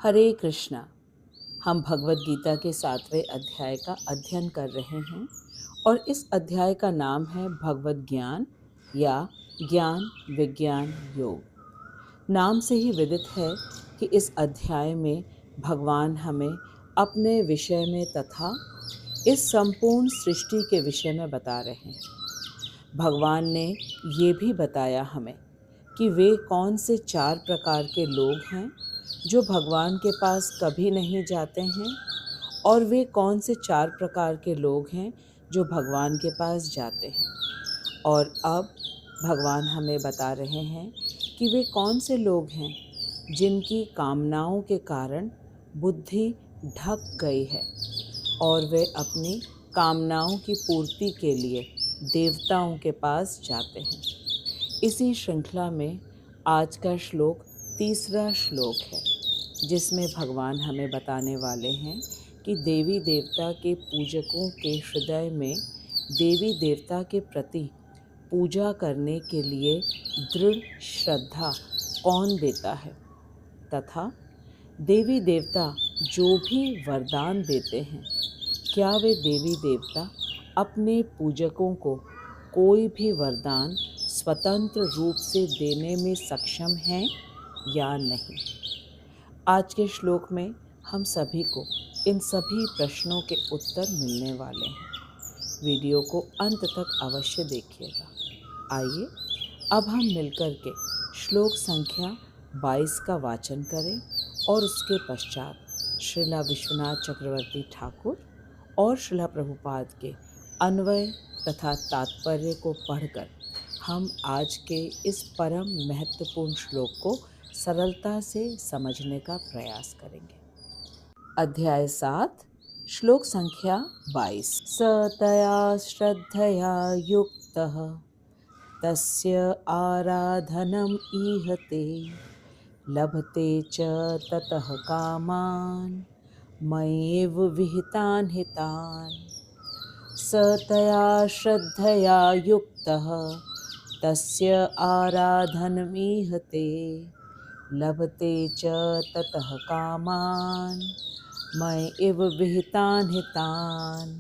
हरे कृष्णा। हम भगवत गीता के 7वें अध्याय का अध्ययन कर रहे हैं और इस अध्याय का नाम है भगवत ज्ञान या ज्ञान विज्ञान योग। नाम से ही विदित है कि इस अध्याय में भगवान हमें अपने विषय में तथा इस संपूर्ण सृष्टि के विषय में बता रहे हैं। भगवान ने ये भी बताया हमें कि वे कौन से 4 प्रकार के लोग हैं जो भगवान के पास कभी नहीं जाते हैं और वे कौन से 4 प्रकार के लोग हैं जो भगवान के पास जाते हैं। और अब भगवान हमें बता रहे हैं कि वे कौन से लोग हैं जिनकी कामनाओं के कारण बुद्धि ढक गई है और वे अपनी कामनाओं की पूर्ति के लिए देवताओं के पास जाते हैं। इसी श्रृंखला में आज का श्लोक 3रा श्लोक है, जिसमें भगवान हमें बताने वाले हैं कि देवी देवता के पूजकों के हृदय में देवी देवता के प्रति पूजा करने के लिए दृढ़ श्रद्धा कौन देता है तथा देवी देवता जो भी वरदान देते हैं, क्या वे देवी देवता अपने पूजकों को कोई भी वरदान स्वतंत्र रूप से देने में सक्षम हैं या नहीं। आज के श्लोक में हम सभी को इन सभी प्रश्नों के उत्तर मिलने वाले हैं। वीडियो को अंत तक अवश्य देखिएगा। आइए अब हम मिलकर के श्लोक संख्या 22 का वाचन करें और उसके पश्चात श्रीला विश्वनाथ चक्रवर्ती ठाकुर और श्रीला प्रभुपाद के अन्वय तथा तात्पर्य को पढ़कर हम आज के इस परम महत्वपूर्ण श्लोक को सरलता से समझने का प्रयास करेंगे। अध्याय 7 श्लोक संख्या 22। स तया श्रद्धया युक्तः तस्य आराधनम् ईहते लभते च ततः कामान् मय्येव विहितान् हितान्। स तया श्रद्धया युक्तः तस्य आराधनमीहते लभते च ततः कामान् मय्येव विहितान् हितान्।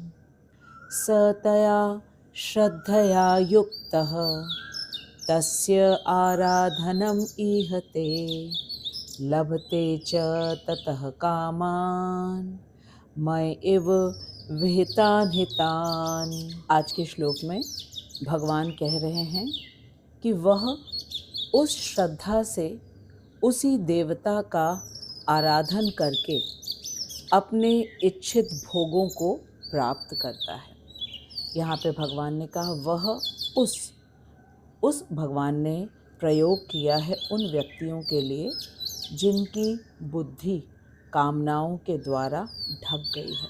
स तया श्रद्धया युक्तः तस्य आराधनम् ईहते लभते च ततः कामान् मय्येव विहितान् हितान्। आज के श्लोक में भगवान कह रहे हैं कि वह उस श्रद्धा से उसी देवता का आराधन करके अपने इच्छित भोगों को प्राप्त करता है। यहाँ पे भगवान ने कहा वह उस भगवान ने प्रयोग किया है उन व्यक्तियों के लिए जिनकी बुद्धि कामनाओं के द्वारा ढक गई है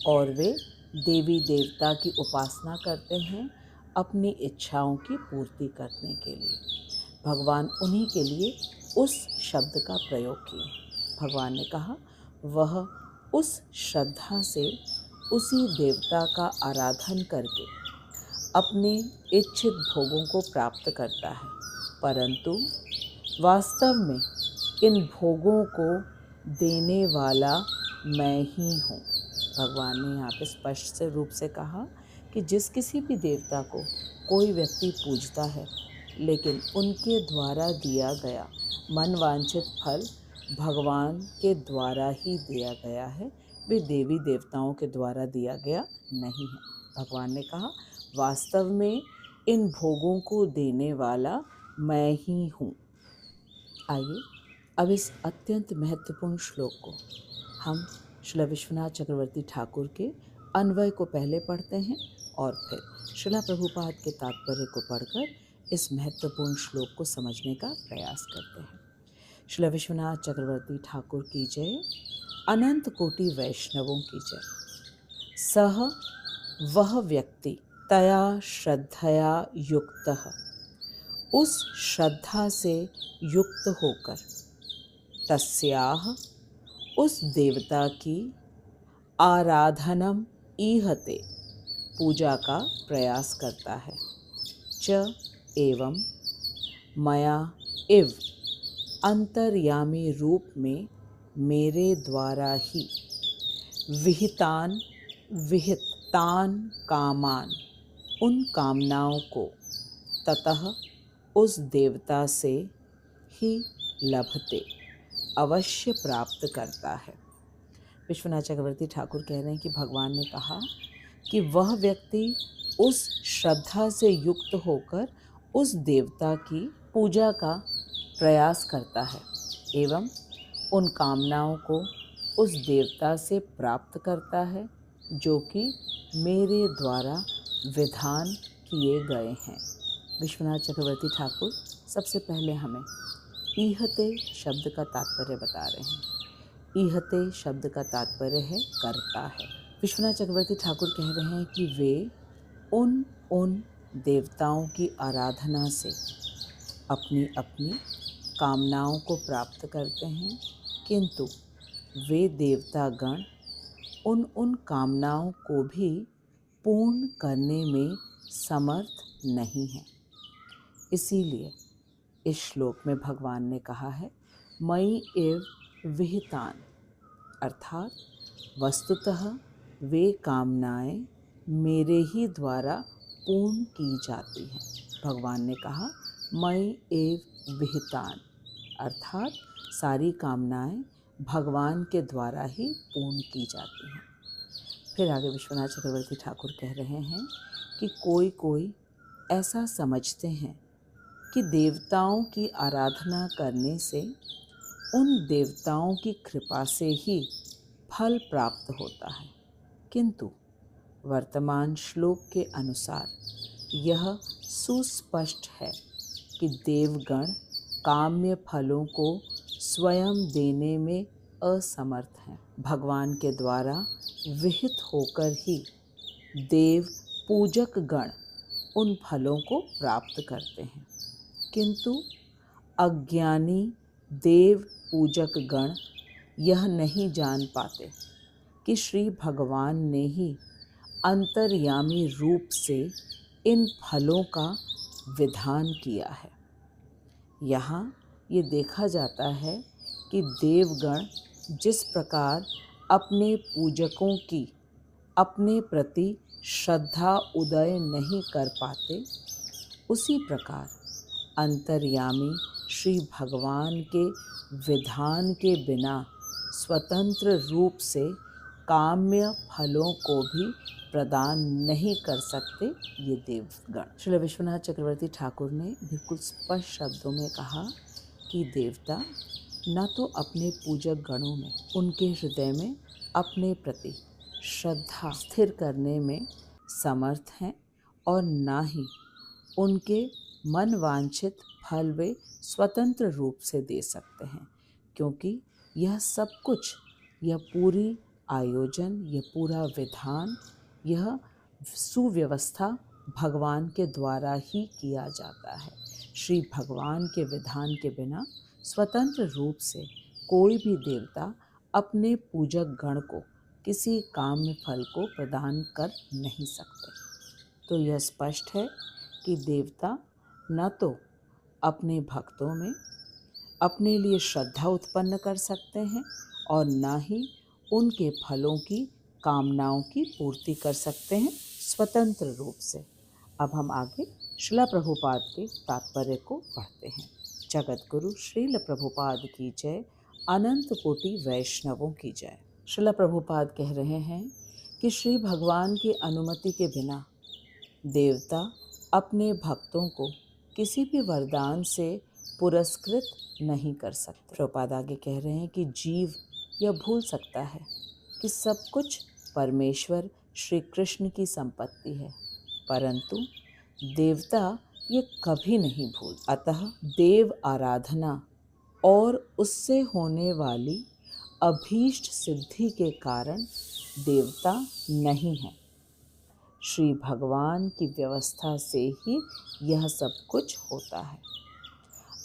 और वे देवी देवता की उपासना करते हैं अपनी इच्छाओं की पूर्ति करने के लिए। भगवान उन्हीं के लिए उस शब्द का प्रयोग किए। भगवान ने कहा वह उस श्रद्धा से उसी देवता का आराधन करके अपने इच्छित भोगों को प्राप्त करता है, परंतु वास्तव में इन भोगों को देने वाला मैं ही हूँ। भगवान ने यहाँ पे स्पष्ट रूप से कहा कि जिस किसी भी देवता को कोई व्यक्ति पूजता है लेकिन उनके द्वारा दिया गया मनवांछित फल भगवान के द्वारा ही दिया गया है, वे देवी देवताओं के द्वारा दिया गया नहीं है। भगवान ने कहा वास्तव में इन भोगों को देने वाला मैं ही हूँ। आइए अब इस अत्यंत महत्वपूर्ण श्लोक को हम श्रीला विश्वनाथ चक्रवर्ती ठाकुर के अन्वय को पहले पढ़ते हैं और फिर श्रीला प्रभुपाद के तात्पर्य को पढ़कर इस महत्वपूर्ण श्लोक को समझने का प्रयास करते हैं। श्रीला विश्वनाथ चक्रवर्ती ठाकुर की जय, अनंत कोटि वैष्णवों की जय। सह वह व्यक्ति तया श्रद्धया युक्तः, उस श्रद्धा से युक्त होकर, तस्याह उस देवता की, आराधनम ईहते पूजा का प्रयास करता है, च एवं मया इव अंतर्यामी रूप में मेरे द्वारा ही विहितान कामान, उन कामनाओं को ततः उस देवता से ही लभते, अवश्य प्राप्त करता है। विश्वनाथ चक्रवर्ती ठाकुर कह रहे हैं कि भगवान ने कहा कि वह व्यक्ति उस श्रद्धा से युक्त होकर उस देवता की पूजा का प्रयास करता है एवं उन कामनाओं को उस देवता से प्राप्त करता है जो कि मेरे द्वारा विधान किए गए हैं। विश्वनाथ चक्रवर्ती ठाकुर सबसे पहले हमें ईहते शब्द का तात्पर्य बता रहे हैं। ईहते शब्द का तात्पर्य है करता है। विश्वनाथ चक्रवर्ती ठाकुर कह रहे हैं कि वे उन देवताओं की आराधना से अपनी अपनी कामनाओं को प्राप्त करते हैं, किंतु वे देवतागण उन कामनाओं को भी पूर्ण करने में समर्थ नहीं हैं। इसीलिए इस श्लोक में भगवान ने कहा है मयि एव विहितान, अर्थात वस्तुतः वे कामनाएं मेरे ही द्वारा पूर्ण की जाती हैं। भगवान ने कहा मयि एव विहितान, अर्थात सारी कामनाएं भगवान के द्वारा ही पूर्ण की जाती हैं। फिर आगे विश्वनाथ चक्रवर्ती ठाकुर कह रहे हैं कि कोई ऐसा समझते हैं कि देवताओं की आराधना करने से उन देवताओं की कृपा से ही फल प्राप्त होता है, किंतु वर्तमान श्लोक के अनुसार यह सुस्पष्ट है कि देवगण काम्य फलों को स्वयं देने में असमर्थ हैं। भगवान के द्वारा विहित होकर ही देव पूजक गण उन फलों को प्राप्त करते हैं, किंतु अज्ञानी देव पूजक गण यह नहीं जान पाते कि श्री भगवान ने ही अंतर्यामी रूप से इन फलों का विधान किया है। यहाँ ये देखा जाता है कि देवगण जिस प्रकार अपने पूजकों की अपने प्रति श्रद्धा उदय नहीं कर पाते, उसी प्रकार अंतर्यामी श्री भगवान के विधान के बिना स्वतंत्र रूप से काम्य फलों को भी प्रदान नहीं कर सकते ये देवगण। श्री विश्वनाथ चक्रवर्ती ठाकुर ने बिल्कुल स्पष्ट शब्दों में कहा कि देवता न तो अपने पूजक गणों में, उनके हृदय में अपने प्रति श्रद्धा स्थिर करने में समर्थ हैं और न ही उनके मन वांछित फल वे स्वतंत्र रूप से दे सकते हैं, क्योंकि यह सब कुछ, यह पूरी आयोजन, यह पूरा विधान, यह सुव्यवस्था भगवान के द्वारा ही किया जाता है। श्री भगवान के विधान के बिना स्वतंत्र रूप से कोई भी देवता अपने पूजक गण को किसी काम्य फल को प्रदान कर नहीं सकते। तो यह स्पष्ट है कि देवता न तो अपने भक्तों में अपने लिए श्रद्धा उत्पन्न कर सकते हैं और न ही उनके फलों की कामनाओं की पूर्ति कर सकते हैं स्वतंत्र रूप से। अब हम आगे श्रील प्रभुपाद के तात्पर्य को पढ़ते हैं। जगत गुरु श्रील प्रभुपाद की जय, अनंत कोटि वैष्णवों की जय। श्रील प्रभुपाद कह रहे हैं कि श्री भगवान की अनुमति के बिना देवता अपने भक्तों को किसी भी वरदान से पुरस्कृत नहीं कर सकते। प्रभुपाद आगे कह रहे हैं कि जीव यह भूल सकता है कि सब कुछ परमेश्वर श्री कृष्ण की संपत्ति है, परंतु देवता ये कभी नहीं भूल। अतः देव आराधना और उससे होने वाली अभीष्ट सिद्धि के कारण देवता नहीं है। श्री भगवान की व्यवस्था से ही यह सब कुछ होता है।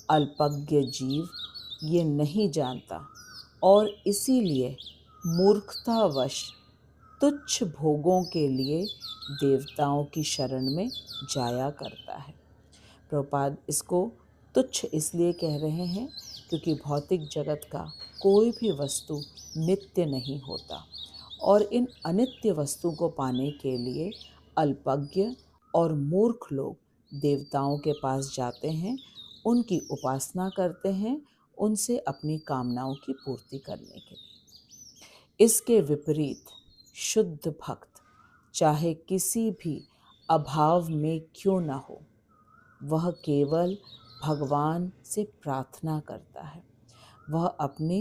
अल्पज्ञ जीव ये नहीं जानता और इसीलिए मूर्खतावश तुच्छ भोगों के लिए देवताओं की शरण में जाया करता है। प्रभुपाद इसको तुच्छ इसलिए कह रहे हैं क्योंकि भौतिक जगत का कोई भी वस्तु नित्य नहीं होता और इन अनित्य वस्तु को पाने के लिए अल्पज्ञ और मूर्ख लोग देवताओं के पास जाते हैं, उनकी उपासना करते हैं, उनसे अपनी कामनाओं की पूर्ति करने के लिए। इसके विपरीत शुद्ध भक्त चाहे किसी भी अभाव में क्यों न हो, वह केवल भगवान से प्रार्थना करता है। वह अपने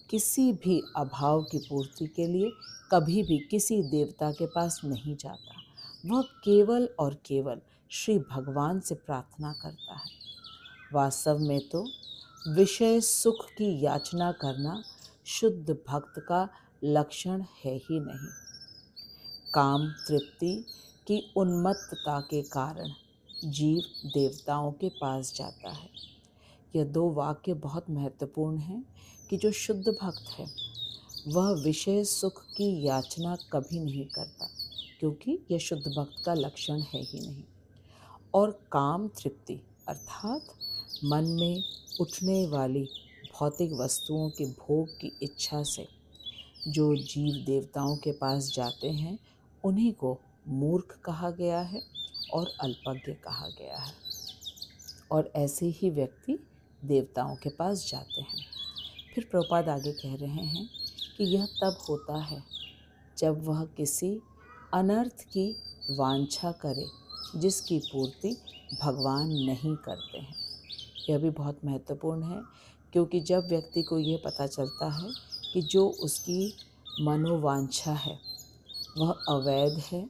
किसी भी अभाव की पूर्ति के लिए कभी भी किसी देवता के पास नहीं जाता। वह केवल और केवल श्री भगवान से प्रार्थना करता है। वास्तव में तो विषय सुख की याचना करना शुद्ध भक्त का लक्षण है ही नहीं। काम तृप्ति की उन्मत्तता के कारण जीव देवताओं के पास जाता है। यह दो वाक्य बहुत महत्वपूर्ण हैं कि जो शुद्ध भक्त है वह विषय सुख की याचना कभी नहीं करता, क्योंकि यह शुद्ध भक्त का लक्षण है ही नहीं। और काम तृप्ति अर्थात मन में उठने वाली भौतिक वस्तुओं के भोग की इच्छा से जो जीव देवताओं के पास जाते हैं, उन्हीं को मूर्ख कहा गया है और अल्पज्ञ कहा गया है। और ऐसे ही व्यक्ति देवताओं के पास जाते हैं। फिर प्रभुपाद आगे कह रहे हैं कि यह तब होता है जब वह किसी अनर्थ की वांछा करे जिसकी पूर्ति भगवान नहीं करते हैं। यह भी बहुत महत्वपूर्ण है, क्योंकि जब व्यक्ति को ये पता चलता है कि जो उसकी मनोवांछा है वह अवैध है,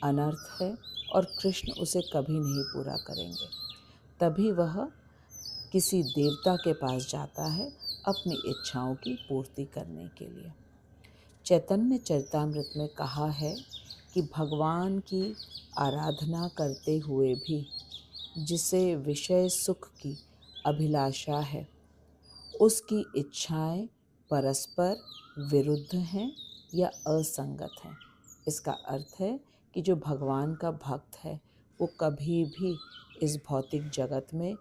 अनर्थ है और कृष्ण उसे कभी नहीं पूरा करेंगे, तभी वह किसी देवता के पास जाता है अपनी इच्छाओं की पूर्ति करने के लिए। चैतन्य चरितामृत में कहा है कि भगवान की आराधना करते हुए भी जिसे विषय सुख की अभिलाषा है, उसकी इच्छाएं परस्पर विरुद्ध हैं या असंगत हैं। इसका अर्थ है कि जो भगवान का भक्त है वो कभी भी इस भौतिक जगत में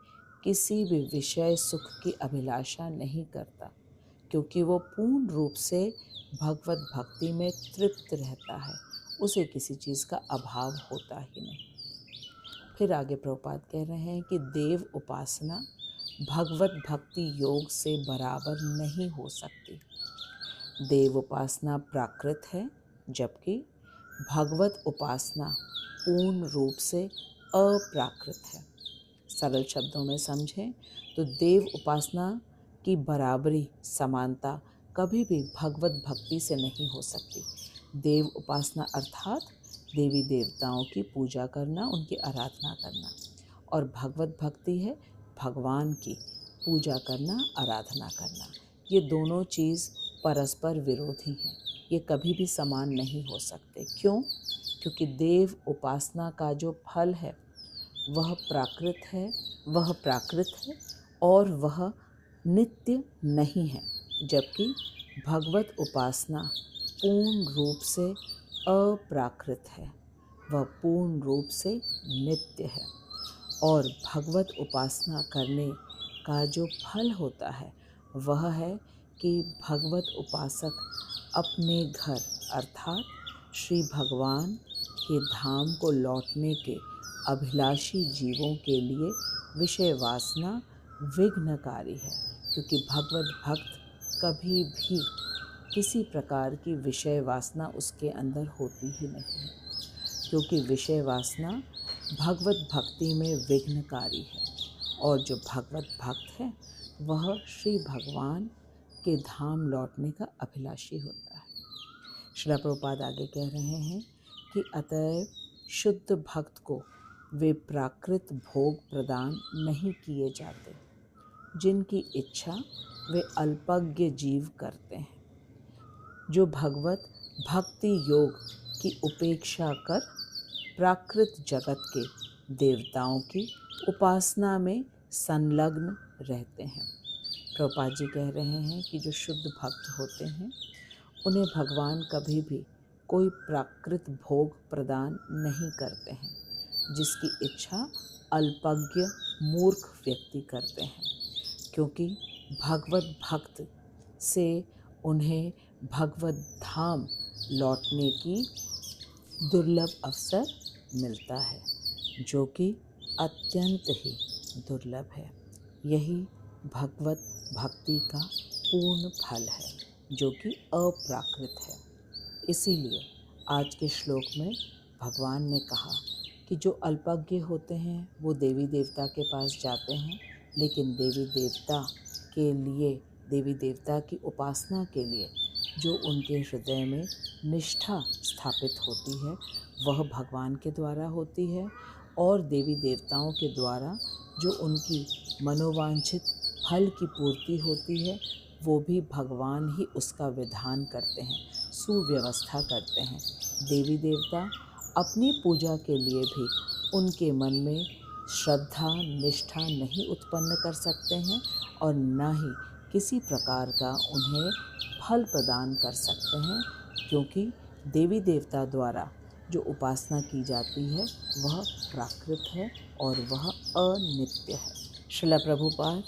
किसी भी विषय सुख की अभिलाषा नहीं करता, क्योंकि वो पूर्ण रूप से भगवत भक्ति में तृप्त रहता है। उसे किसी चीज़ का अभाव होता ही नहीं। फिर आगे प्रभुपाद कह रहे हैं कि देव उपासना भगवत भक्ति योग से बराबर नहीं हो सकती। देव उपासना प्राकृत है, जबकि भगवत उपासना पूर्ण रूप से अप्राकृत है। सरल शब्दों में समझें तो देव उपासना की बराबरी समानता कभी भी भगवत भक्ति से नहीं हो सकती। देव उपासना अर्थात देवी देवताओं की पूजा करना, उनकी आराधना करना, और भगवत भक्ति है भगवान की पूजा करना, आराधना करना। ये दोनों चीज़ परस्पर विरोधी हैं, ये कभी भी समान नहीं हो सकते। क्यों? क्योंकि देव उपासना का जो फल है वह प्राकृत है और वह नित्य नहीं है, जबकि भगवत उपासना पूर्ण रूप से अप्राकृत है, वह पूर्ण रूप से नित्य है। और भगवत उपासना करने का जो फल होता है वह है कि भगवत उपासक अपने घर अर्थात श्री भगवान के धाम को लौटने के अभिलाषी जीवों के लिए विषय वासना विघ्नकारी है, क्योंकि भगवत भक्त कभी भी किसी प्रकार की विषय वासना उसके अंदर होती ही नहीं है, क्योंकि विषय वासना भगवत भक्ति में विघ्नकारी है। और जो भगवत भक्त है वह श्री भगवान के धाम लौटने का अभिलाषी होता है। श्रील प्रभुपाद आगे कह रहे हैं कि अतएव शुद्ध भक्त को वे प्राकृत भोग प्रदान नहीं किए जाते जिनकी इच्छा वे अल्पज्ञ जीव करते हैं, जो भगवत भक्ति योग की उपेक्षा कर प्राकृत जगत के देवताओं की उपासना में संलग्न रहते हैं। प्रभुपाद जी कह रहे हैं कि जो शुद्ध भक्त होते हैं उन्हें भगवान कभी भी कोई प्राकृत भोग प्रदान नहीं करते हैं जिसकी इच्छा अल्पज्ञ मूर्ख व्यक्ति करते हैं, क्योंकि भगवत भक्त से उन्हें भगवत धाम लौटने की दुर्लभ अवसर मिलता है, जो कि अत्यंत ही दुर्लभ है। यही भगवत भक्ति का पूर्ण फल है, जो कि अप्राकृत है। इसीलिए आज के श्लोक में भगवान ने कहा कि जो अल्पज्ञ होते हैं वो देवी देवता के पास जाते हैं, लेकिन देवी देवता के लिए, देवी देवता की उपासना के लिए जो उनके हृदय में निष्ठा स्थापित होती है वह भगवान के द्वारा होती है, और देवी देवताओं के द्वारा जो उनकी मनोवांछित फल की पूर्ति होती है वो भी भगवान ही उसका विधान करते हैं, सुव्यवस्था करते हैं। देवी देवता अपनी पूजा के लिए भी उनके मन में श्रद्धा निष्ठा नहीं उत्पन्न कर सकते हैं और न ही किसी प्रकार का उन्हें फल प्रदान कर सकते हैं, क्योंकि देवी देवता द्वारा जो उपासना की जाती है वह प्राकृत है और वह अनित्य है। श्रील प्रभुपाद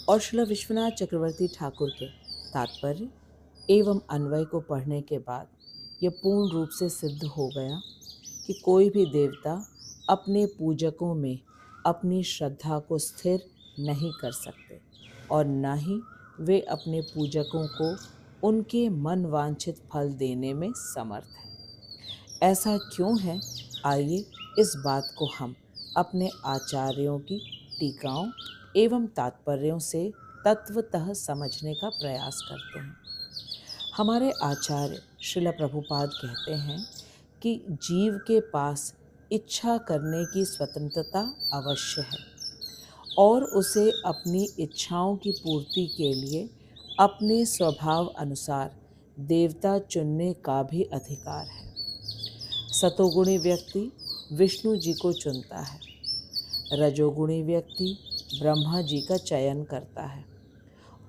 और श्रील विश्वनाथ चक्रवर्ती ठाकुर के तात्पर्य एवं अन्वय को पढ़ने के बाद यह पूर्ण रूप से सिद्ध हो गया कि कोई भी देवता अपने पूजकों में अपनी श्रद्धा को स्थिर नहीं कर सकते और न ही वे अपने पूजकों को उनके मन वांछित फल देने में समर्थ हैं। ऐसा क्यों है? आइए इस बात को हम अपने आचार्यों की टीकाओं एवं तात्पर्यों से तत्वतः समझने का प्रयास करते हैं। हमारे आचार्य श्रील प्रभुपाद कहते हैं कि जीव के पास इच्छा करने की स्वतंत्रता अवश्य है और उसे अपनी इच्छाओं की पूर्ति के लिए अपने स्वभाव अनुसार देवता चुनने का भी अधिकार है। सतोगुणी व्यक्ति विष्णु जी को चुनता है, रजोगुणी व्यक्ति ब्रह्मा जी का चयन करता है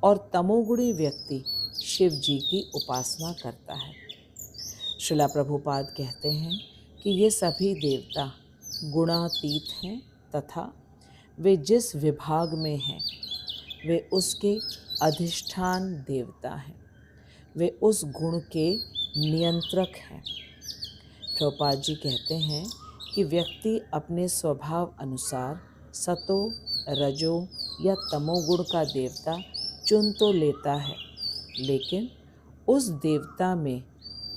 और तमोगुणी व्यक्ति शिव जी की उपासना करता है। श्रील प्रभुपाद कहते हैं कि ये सभी देवता गुणातीत हैं तथा वे जिस विभाग में हैं वे उसके अधिष्ठान देवता हैं, वे उस गुण के नियंत्रक हैं। प्रभुपाद जी कहते हैं कि व्यक्ति अपने स्वभाव अनुसार सतो रजो या तमोगुण का देवता चुन तो लेता है, लेकिन उस देवता में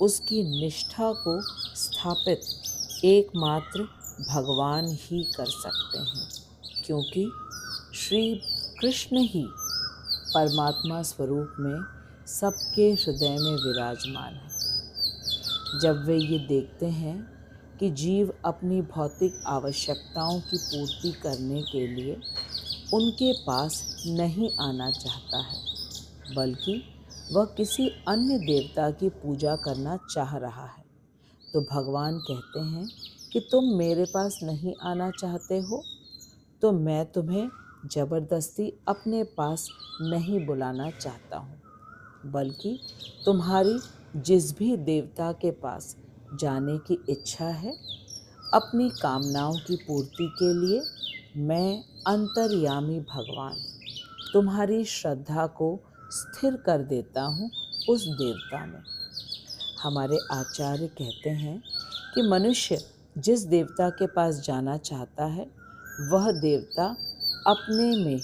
उसकी निष्ठा को स्थापित एकमात्र भगवान ही कर सकते हैं, क्योंकि श्री कृष्ण ही परमात्मा स्वरूप में सबके हृदय में विराजमान है। जब वे ये देखते हैं कि जीव अपनी भौतिक आवश्यकताओं की पूर्ति करने के लिए उनके पास नहीं आना चाहता है, बल्कि वह किसी अन्य देवता की पूजा करना चाह रहा है, तो भगवान कहते हैं कि तुम मेरे पास नहीं आना चाहते हो तो मैं तुम्हें जबरदस्ती अपने पास नहीं बुलाना चाहता हूँ, बल्कि तुम्हारी जिस भी देवता के पास जाने की इच्छा है अपनी कामनाओं की पूर्ति के लिए मैं अंतर्यामी भगवान तुम्हारी श्रद्धा को स्थिर कर देता हूँ उस देवता में। हमारे आचार्य कहते हैं कि मनुष्य जिस देवता के पास जाना चाहता है वह देवता अपने में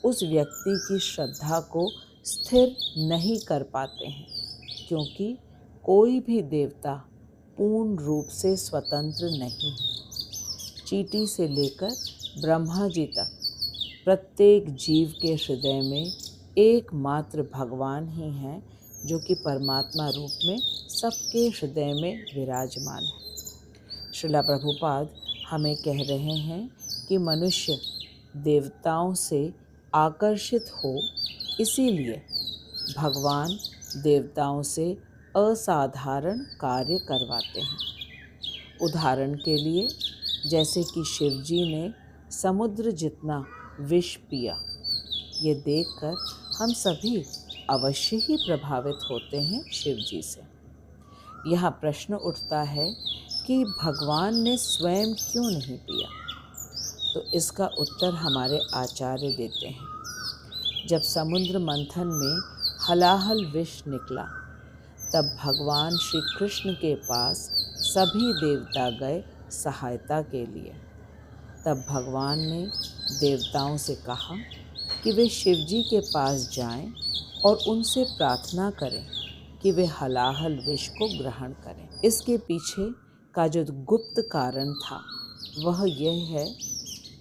उस व्यक्ति की श्रद्धा को स्थिर नहीं कर पाते हैं, क्योंकि कोई भी देवता पूर्ण रूप से स्वतंत्र नहीं है। चींटी से लेकर ब्रह्मा जी तक प्रत्येक जीव के हृदय में एकमात्र भगवान ही हैं, जो कि परमात्मा रूप में सबके हृदय में विराजमान है। श्रील प्रभुपाद हमें कह रहे हैं कि मनुष्य देवताओं से आकर्षित हो, इसीलिए भगवान देवताओं से असाधारण कार्य करवाते हैं। उदाहरण के लिए जैसे कि शिव जी ने समुद्र जितना विष पिया, ये देखकर हम सभी अवश्य ही प्रभावित होते हैं शिव जी से। यह प्रश्न उठता है कि भगवान ने स्वयं क्यों नहीं पिया? तो इसका उत्तर हमारे आचार्य देते हैं जब समुद्र मंथन में हलाहल विष निकला, तब भगवान श्री कृष्ण के पास सभी देवता गए सहायता के लिए। तब भगवान ने देवताओं से कहा कि वे शिवजी के पास जाएं और उनसे प्रार्थना करें कि वे हलाहल विष को ग्रहण करें। इसके पीछे का जो गुप्त कारण था वह यह है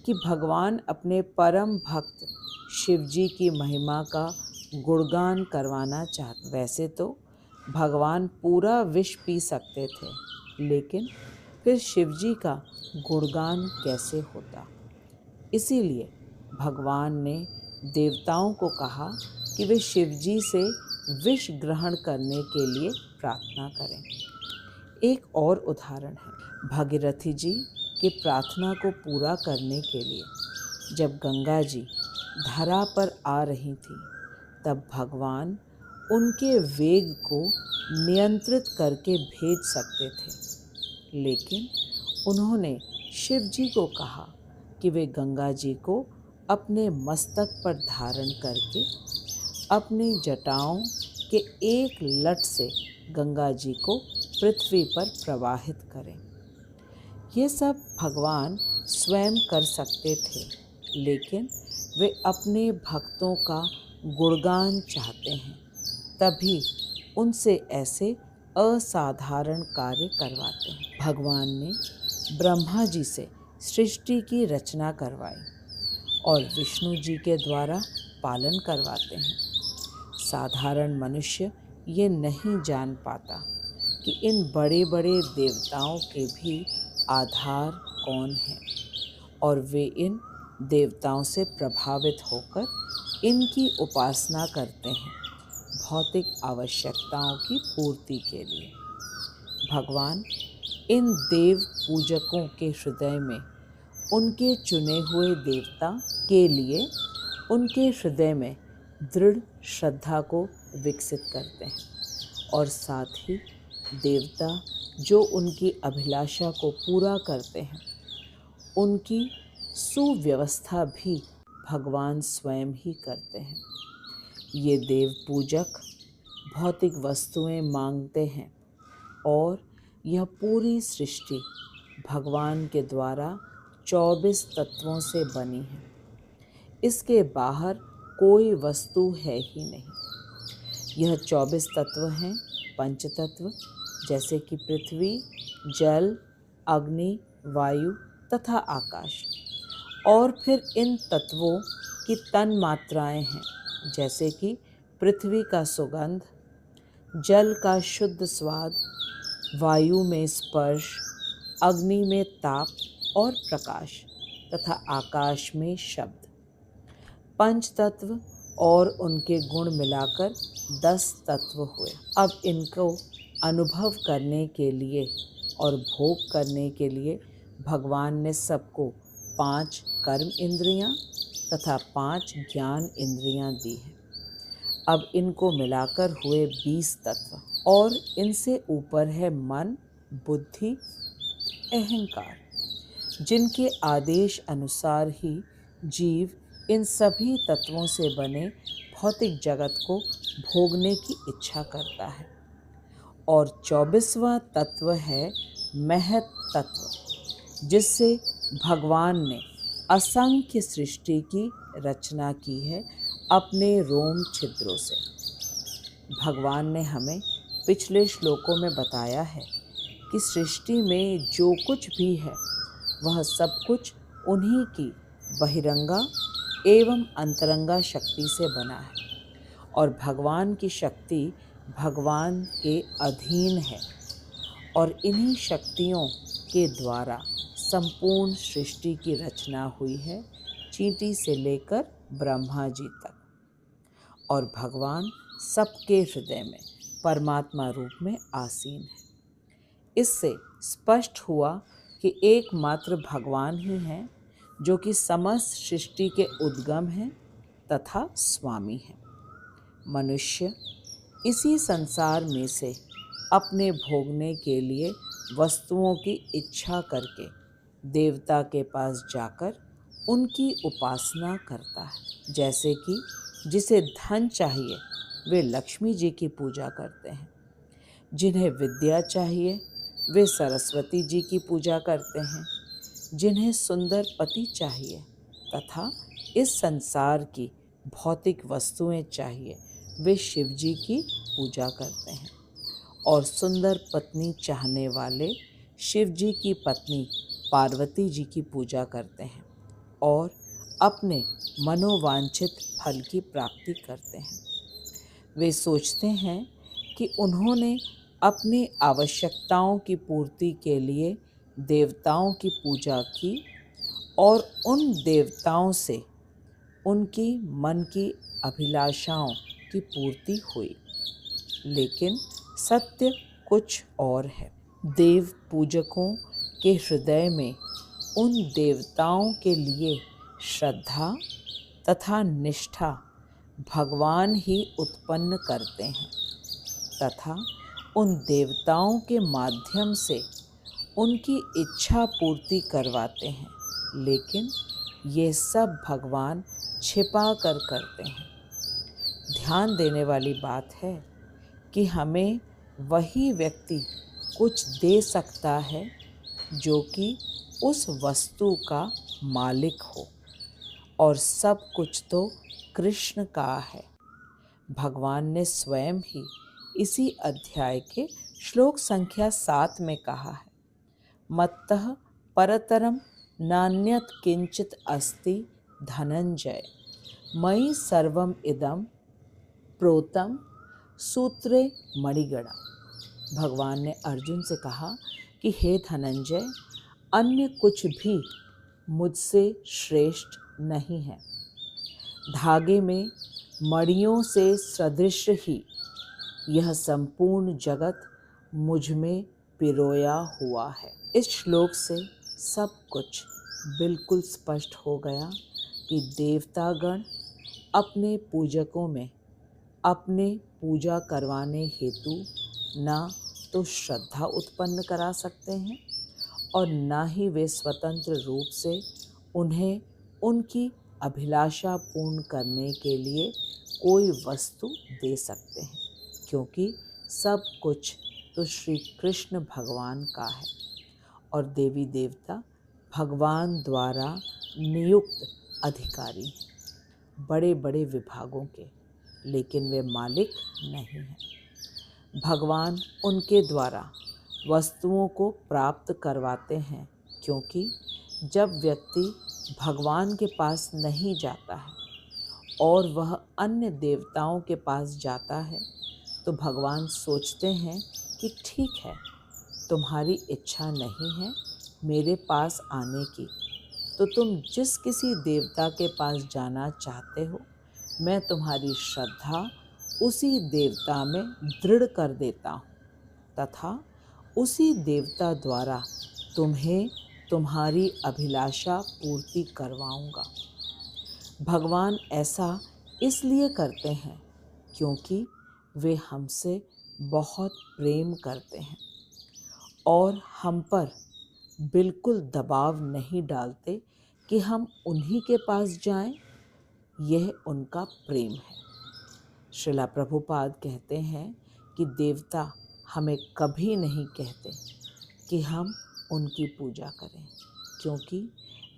कि भगवान अपने परम भक्त शिवजी की महिमा का गुणगान करवाना चाहते। वैसे तो भगवान पूरा विष पी सकते थे, लेकिन फिर शिवजी का गुणगान कैसे होता। इसीलिए भगवान ने देवताओं को कहा कि वे शिवजी से विष ग्रहण करने के लिए प्रार्थना करें। एक और उदाहरण है भागीरथी जी की प्रार्थना को पूरा करने के लिए जब गंगा जी धरा पर आ रही थी, तब भगवान उनके वेग को नियंत्रित करके भेज सकते थे, लेकिन उन्होंने शिव जी को कहा कि वे गंगा जी को अपने मस्तक पर धारण करके अपनी जटाओं के एक लट से गंगा जी को पृथ्वी पर प्रवाहित करें। ये सब भगवान स्वयं कर सकते थे, लेकिन वे अपने भक्तों का गुणगान चाहते हैं, तभी उनसे ऐसे असाधारण कार्य करवाते हैं। भगवान ने ब्रह्मा जी से सृष्टि की रचना करवाई और विष्णु जी के द्वारा पालन करवाते हैं। साधारण मनुष्य ये नहीं जान पाता कि इन बड़े बड़े देवताओं के भी आधार कौन है और वे इन देवताओं से प्रभावित होकर इनकी उपासना करते हैं भौतिक आवश्यकताओं की पूर्ति के लिए। भगवान इन देव पूजकों के हृदय में उनके चुने हुए देवता के लिए उनके हृदय में दृढ़ श्रद्धा को विकसित करते हैं और साथ ही देवता जो उनकी अभिलाषा को पूरा करते हैं उनकी सुव्यवस्था भी भगवान स्वयं ही करते हैं। ये देव पूजक भौतिक वस्तुएं मांगते हैं और यह पूरी सृष्टि भगवान के द्वारा 24 तत्वों से बनी है। इसके बाहर कोई वस्तु है ही नहीं। यह 24 तत्व हैं पंच तत्व, जैसे कि पृथ्वी, जल, अग्नि, वायु तथा आकाश। और फिर इन तत्वों की तन मात्राएं हैं, जैसे कि पृथ्वी का सुगंध, जल का शुद्ध स्वाद, वायु में स्पर्श, अग्नि में ताप और प्रकाश तथा आकाश में शब्द। पंच तत्व और उनके गुण मिलाकर 10 तत्व हुए। अब इनको अनुभव करने के लिए और भोग करने के लिए भगवान ने सबको 5 कर्म इंद्रियां तथा 5 ज्ञान इंद्रियां दी हैं। अब इनको मिलाकर हुए 20 तत्व और इनसे ऊपर है मन, बुद्धि, अहंकार, जिनके आदेश अनुसार ही जीव इन सभी तत्वों से बने भौतिक जगत को भोगने की इच्छा करता है। और 24वां तत्व है महत तत्व, जिससे भगवान ने असंख्य सृष्टि की रचना की है अपने रोम छिद्रों से। भगवान ने हमें पिछले श्लोकों में बताया है कि सृष्टि में जो कुछ भी है वह सब कुछ उन्हीं की बहिरंगा एवं अंतरंगा शक्ति से बना है और भगवान की शक्ति भगवान के अधीन है और इन्हीं शक्तियों के द्वारा संपूर्ण सृष्टि की रचना हुई है, चींटी से लेकर ब्रह्मा जी तक। और भगवान सबके हृदय में परमात्मा रूप में आसीन है। इससे स्पष्ट हुआ कि एकमात्र भगवान ही हैं जो कि समस्त सृष्टि के उद्गम हैं तथा स्वामी हैं। मनुष्य इसी संसार में से अपने भोगने के लिए वस्तुओं की इच्छा करके देवता के पास जाकर उनकी उपासना करता है। जैसे कि जिसे धन चाहिए वे लक्ष्मी जी की पूजा करते हैं, जिन्हें विद्या चाहिए वे सरस्वती जी की पूजा करते हैं, जिन्हें सुंदर पति चाहिए तथा इस संसार की भौतिक वस्तुएं चाहिए वे शिव जी की पूजा करते हैं, और सुंदर पत्नी चाहने वाले शिव जी की पत्नी पार्वती जी की पूजा करते हैं और अपने मनोवांछित फल की प्राप्ति करते हैं। वे सोचते हैं कि उन्होंने अपनी आवश्यकताओं की पूर्ति के लिए देवताओं की पूजा की और उन देवताओं से उनकी मन की अभिलाषाओं की पूर्ति हुई, लेकिन सत्य कुछ और है। देव पूजकों के हृदय में उन देवताओं के लिए श्रद्धा तथा निष्ठा भगवान ही उत्पन्न करते हैं तथा उन देवताओं के माध्यम से उनकी इच्छा पूर्ति करवाते हैं, लेकिन ये सब भगवान छिपा कर करते हैं। ध्यान देने वाली बात है कि हमें वही व्यक्ति कुछ दे सकता है जो कि उस वस्तु का मालिक हो, और सब कुछ तो कृष्ण का है। भगवान ने स्वयं ही इसी अध्याय के श्लोक संख्या 7 में कहा है, मत्तः परतरम नान्यत किंचित अस्ति धनंजय मयि सर्वम इदम प्रोतम सूत्रे मणिगणा। भगवान ने अर्जुन से कहा कि हे धनंजय, अन्य कुछ भी मुझसे श्रेष्ठ नहीं है। धागे में मणियों से सदृश ही यह संपूर्ण जगत मुझ में पिरोया हुआ है। इस श्लोक से सब कुछ बिल्कुल स्पष्ट हो गया कि देवतागण अपने पूजकों में अपने पूजा करवाने हेतु ना तो श्रद्धा उत्पन्न करा सकते हैं और ना ही वे स्वतंत्र रूप से उन्हें उनकी अभिलाषा पूर्ण करने के लिए कोई वस्तु दे सकते हैं, क्योंकि सब कुछ तो श्री कृष्ण भगवान का है और देवी देवता भगवान द्वारा नियुक्त अधिकारी हैं, बड़े बड़े विभागों के, लेकिन वे मालिक नहीं हैं। भगवान उनके द्वारा वस्तुओं को प्राप्त करवाते हैं, क्योंकि जब व्यक्ति भगवान के पास नहीं जाता है और वह अन्य देवताओं के पास जाता है तो भगवान सोचते हैं कि ठीक है, तुम्हारी इच्छा नहीं है मेरे पास आने की, तो तुम जिस किसी देवता के पास जाना चाहते हो मैं तुम्हारी श्रद्धा उसी देवता में दृढ़ कर देता हूँ तथा उसी देवता द्वारा तुम्हें तुम्हारी अभिलाषा पूर्ति करवाऊंगा। भगवान ऐसा इसलिए करते हैं क्योंकि वे हमसे बहुत प्रेम करते हैं और हम पर बिल्कुल दबाव नहीं डालते कि हम उन्हीं के पास जाएं। यह उनका प्रेम है। श्रीला प्रभुपाद कहते हैं कि देवता हमें कभी नहीं कहते कि हम उनकी पूजा करें, क्योंकि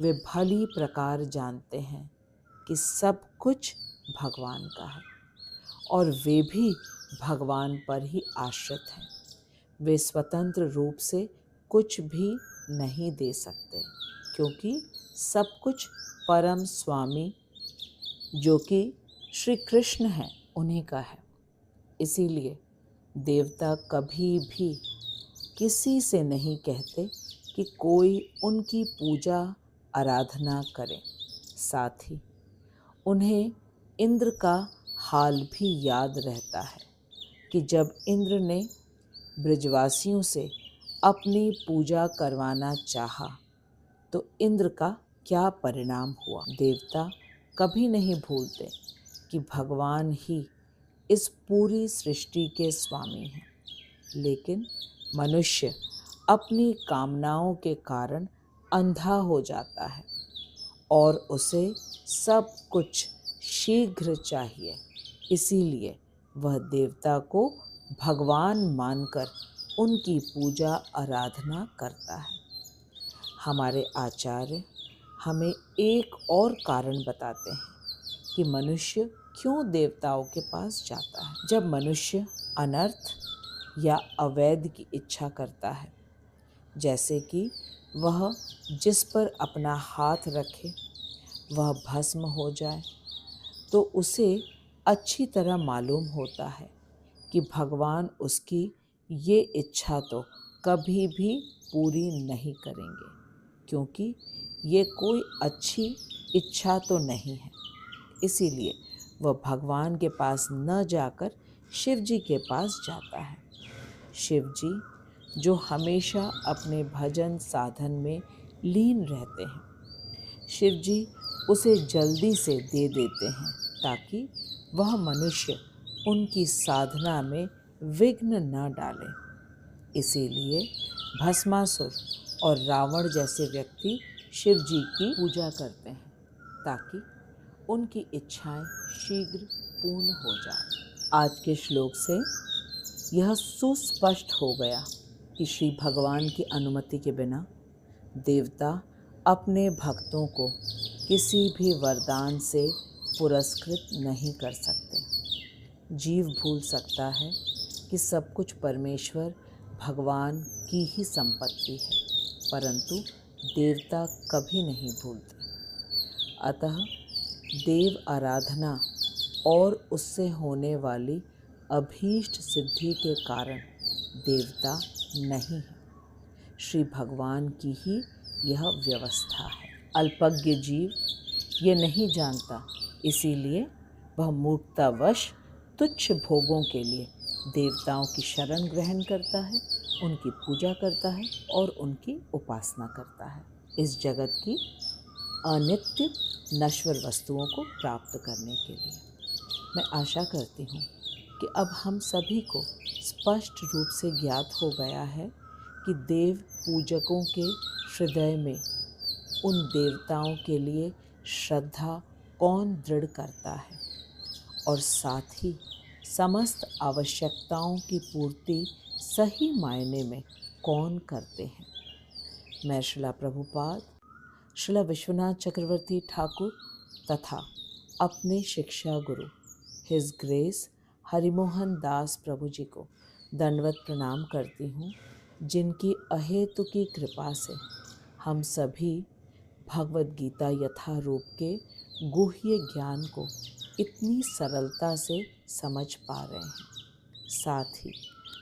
वे भली प्रकार जानते हैं कि सब कुछ भगवान का है और वे भी भगवान पर ही आश्रित हैं। वे स्वतंत्र रूप से कुछ भी नहीं दे सकते, क्योंकि सब कुछ परम स्वामी जो कि श्री कृष्ण हैं उन्हीं का है। इसीलिए देवता कभी भी किसी से नहीं कहते कि कोई उनकी पूजा आराधना करे। साथ ही उन्हें इंद्र का हाल भी याद रहता है कि जब इंद्र ने ब्रजवासियों से अपनी पूजा करवाना चाहा तो इंद्र का क्या परिणाम हुआ। देवता कभी नहीं भूलते कि भगवान ही इस पूरी सृष्टि के स्वामी हैं, लेकिन मनुष्य अपनी कामनाओं के कारण अंधा हो जाता है और उसे सब कुछ शीघ्र चाहिए, इसीलिए वह देवता को भगवान मानकर उनकी पूजा आराधना करता है। हमारे आचार्य हमें एक और कारण बताते हैं कि मनुष्य क्यों देवताओं के पास जाता है। जब मनुष्य अनर्थ या अवैध की इच्छा करता है, जैसे कि वह जिस पर अपना हाथ रखे वह भस्म हो जाए, तो उसे अच्छी तरह मालूम होता है कि भगवान उसकी ये इच्छा तो कभी भी पूरी नहीं करेंगे, क्योंकि ये कोई अच्छी इच्छा तो नहीं है। इसीलिए वह भगवान के पास न जाकर शिव जी के पास जाता है। शिव जी जो हमेशा अपने भजन साधन में लीन रहते हैं, शिव जी उसे जल्दी से दे देते हैं ताकि वह मनुष्य उनकी साधना में विघ्न न डाले। इसीलिए भस्मासुर और रावण जैसे व्यक्ति शिव जी की पूजा करते हैं ताकि उनकी इच्छाएं शीघ्र पूर्ण हो जाएं। आज के श्लोक से यह सुस्पष्ट हो गया कि श्री भगवान की अनुमति के बिना देवता अपने भक्तों को किसी भी वरदान से पुरस्कृत नहीं कर सकते। जीव भूल सकता है कि सब कुछ परमेश्वर भगवान की ही संपत्ति है, परंतु देवता कभी नहीं भूलते। अतः देव आराधना और उससे होने वाली अभीष्ट सिद्धि के कारण देवता नहीं है, श्री भगवान की ही यह व्यवस्था है। अल्पज्ञ जीव ये नहीं जानता, इसीलिए वह मूर्खतावश तुच्छ भोगों के लिए देवताओं की शरण ग्रहण करता है, उनकी पूजा करता है और उनकी उपासना करता है, इस जगत की अनित्य नश्वर वस्तुओं को प्राप्त करने के लिए। मैं आशा करती हूँ कि अब हम सभी को स्पष्ट रूप से ज्ञात हो गया है कि देव पूजकों के हृदय में उन देवताओं के लिए श्रद्धा कौन दृढ़ करता है और साथ ही समस्त आवश्यकताओं की पूर्ति सही मायने में कौन करते हैं। मैं श्रीला प्रभुपाद, श्रीला विश्वनाथ चक्रवर्ती ठाकुर तथा अपने शिक्षा गुरु हिज ग्रेस हरिमोहन दास प्रभु जी को दंडवत प्रणाम करती हूँ, जिनकी अहेतुकी कृपा से हम सभी भगवद गीता यथारूप के गुह्य ज्ञान को इतनी सरलता से समझ पा रहे हैं। साथ ही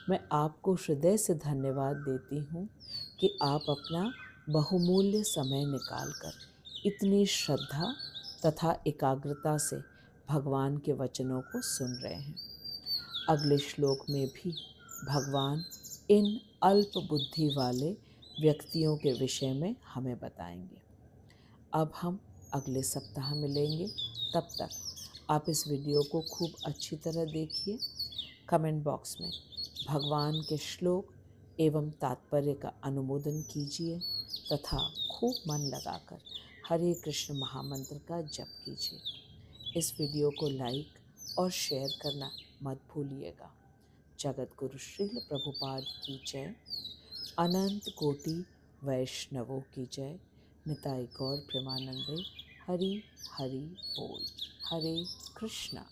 मैं आपको हृदय से धन्यवाद देती हूँ कि आप अपना बहुमूल्य समय निकालकर इतनी श्रद्धा तथा एकाग्रता से भगवान के वचनों को सुन रहे हैं। अगले श्लोक में भी भगवान इन अल्प बुद्धि वाले व्यक्तियों के विषय में हमें बताएंगे। अब हम अगले सप्ताह मिलेंगे, तब तक आप इस वीडियो को खूब अच्छी तरह देखिए। कमेंट बॉक्स में भगवान के श्लोक एवं तात्पर्य का अनुमोदन कीजिए तथा खूब मन लगाकर हरे कृष्ण महामंत्र का जप कीजिए। इस वीडियो को लाइक और शेयर करना मत भूलिएगा। जगत गुरु श्रील प्रभुपाद की जय। अनंत कोटि वैष्णवों की जय। निताई गौर प्रेमानंदे। हरि हरि बोल। हरे कृष्णा।